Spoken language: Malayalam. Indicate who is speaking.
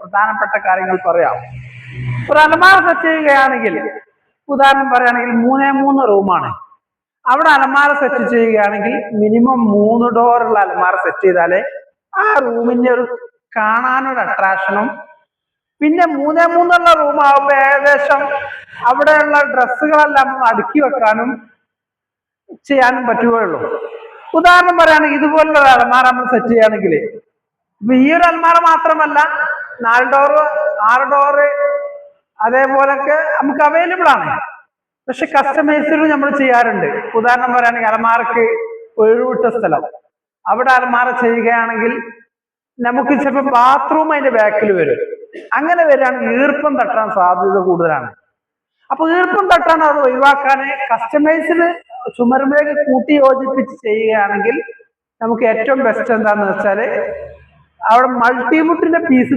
Speaker 1: പ്രധാനപ്പെട്ട കാര്യങ്ങൾ പറയാം. ഒരു അലമാര സെറ്റ് ചെയ്യുകയാണെങ്കിൽ, ഉദാഹരണം പറയുകയാണെങ്കിൽ 3x3 റൂമാണ്. അവിടെ അലമാര സെറ്റ് ചെയ്യുകയാണെങ്കിൽ മിനിമം 3 ഡോറുള്ള അലമാര സെറ്റ് ചെയ്താലേ ആ റൂമിന്റെ ഒരു കാണാനൊരു അട്രാക്ഷനും, പിന്നെ 3x3 റൂം ആകുമ്പോൾ ഏകദേശം അവിടെയുള്ള ഡ്രസ്സുകളെല്ലാം അടുക്കി വെക്കാനും ചെയ്യാനും പറ്റുകയുള്ളൂ. ഉദാഹരണം പറയുകയാണെങ്കിൽ ഇതുപോലുള്ള ഒരു അലമാര നമ്മൾ സെറ്റ് ചെയ്യുകയാണെങ്കിൽ, ഇപ്പൊ ഈ ഒരു അലമാര മാത്രമല്ല, 4 ഡോറ് 6 ഡോറ് അതേപോലൊക്കെ നമുക്ക് അവൈലബിൾ ആണ്. പക്ഷെ കസ്റ്റമൈസ്ഡ് നമ്മൾ ചെയ്യാറുണ്ട്. ഉദാഹരണം പറയുകയാണെങ്കിൽ അലമാരക്ക് ഒഴിവിട്ട സ്ഥലം, അവിടെ അലമാര ചെയ്യുകയാണെങ്കിൽ നമുക്ക് ചിലപ്പോൾ ബാത്റൂം അതിന്റെ ബാക്കിൽ വരും. അങ്ങനെ വരികയാണെങ്കിൽ ഈർപ്പം തട്ടാൻ സാധ്യത കൂടുതലാണ്. അപ്പൊ ഈർപ്പം തട്ടാൻ അത് ഒഴിവാക്കാൻ കസ്റ്റമൈസ്ഡ് ചുമരുമേക്ക് കൂട്ടി യോജിപ്പിച്ച് ചെയ്യുകയാണെങ്കിൽ നമുക്ക് ഏറ്റവും ബെസ്റ്റ് എന്താന്ന് വെച്ചാല് അവിടെ മൾട്ടിവുഡിന്റെ പീസ്